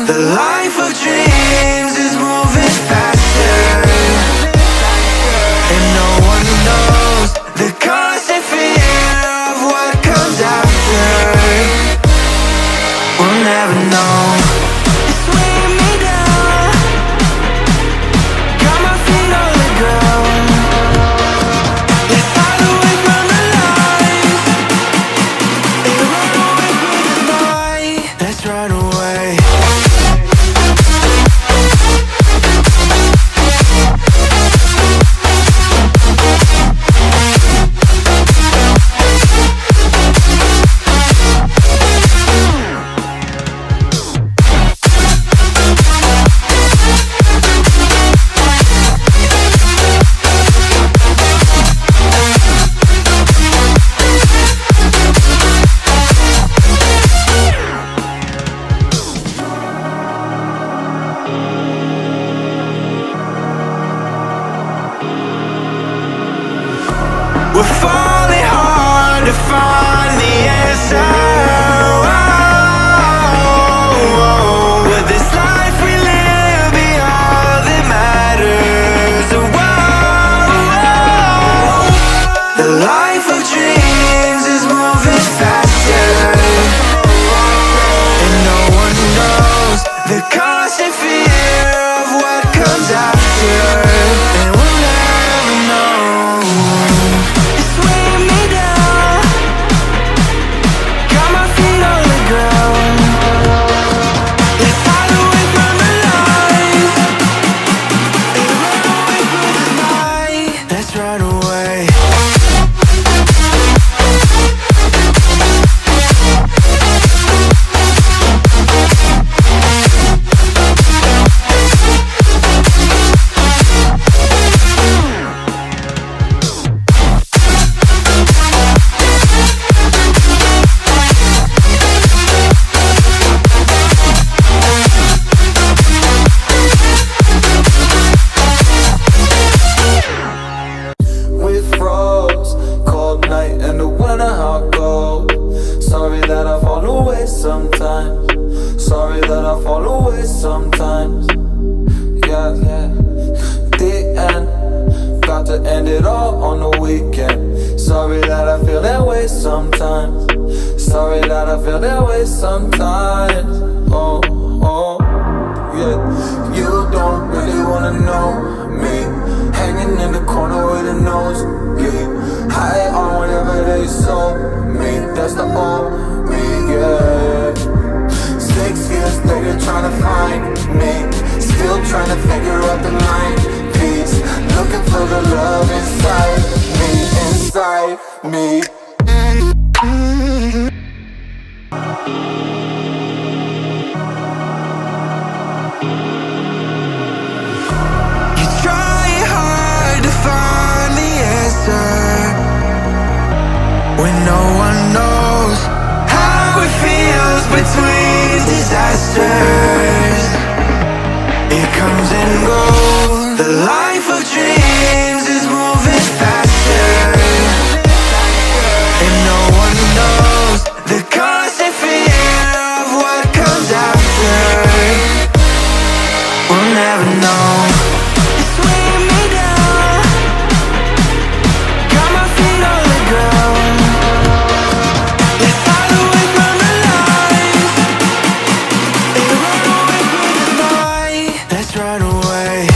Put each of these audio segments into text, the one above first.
The life of dreams is moving faster, and no one knows the constant fear of what comes after. We'll never know. It's weighing me down, got my feet on the ground. Let's hide away from the lights and run away from the night. Let's run away. We're falling hard to find the answer. With this life we live, be all that matters. The life of dreams is moving faster, and no one knows the constant fear of what comes after. And we'll never know. Run away. Sorry that I fall away sometimes. Sorry that I fall away sometimes. Yeah, yeah. The end. Got to end it all on the weekend. Sorry that I feel that way sometimes. Sorry that I feel that way sometimes. Oh, oh, yeah. You don't really wanna know me. Hanging in the corner with a nose, yeah. High on whatever they sold me. That's the old me, yeah. 6 years later trying to find me. Still trying to figure out the line piece. Looking for the love inside me, inside me. When no one knows how it feels between disasters, it comes and goes. The life of dreams is moving faster, and no one knows the constant fear of what comes after. We'll never know. It's weighing me down, got my feet on the ground. Run away.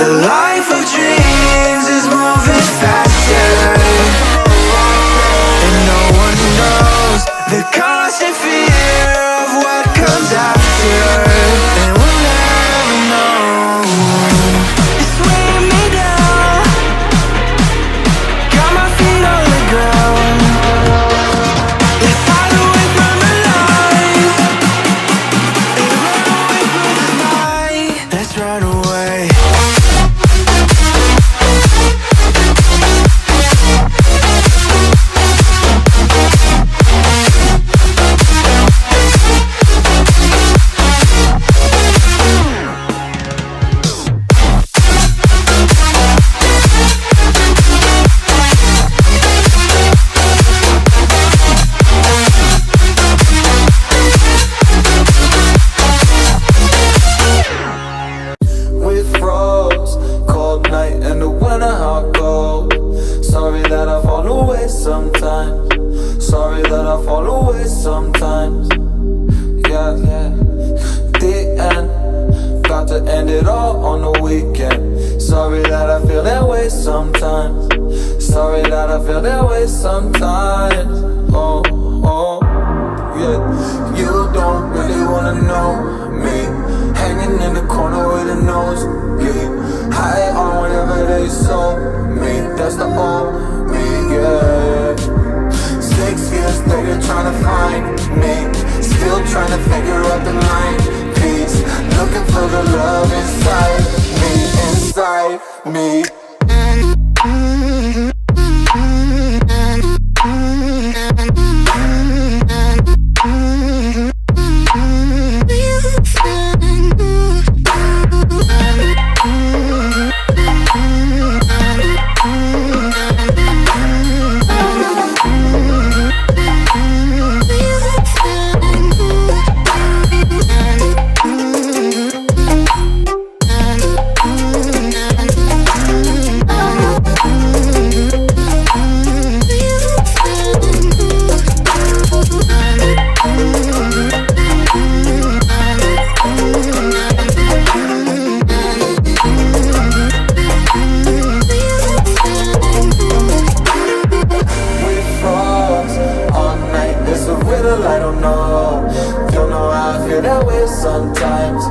A life of dreams is moving faster, and no one knows the constant fear of what comes after, and we'll never know. It's weighing me down, got my feet on the ground. Let's hide away from the lights and run away from the night. Let's run away. Sorry that I fall away sometimes. Sorry that I fall away sometimes. Yeah, yeah. The end, got to end it all on the weekend. Sorry that I feel that way sometimes. Sorry that I feel that way sometimes. Oh, oh, yeah. You don't really wanna know me, hanging in the corner with a nosebleed, high on whatever they sold me. That's the old me, yeah. 6 years later trying to find me, still trying to figure out the line piece, looking for the love inside me, inside me. I don't know how I feel that way sometimes.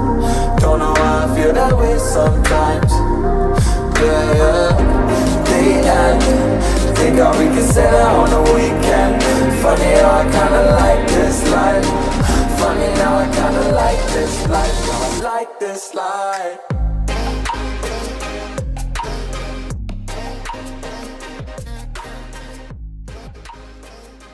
Don't know how I feel that way sometimes. Yeah, yeah. The end, think how we can say that on the weekend. Funny how I kinda like this life. Funny how I kinda like this life. I like this life.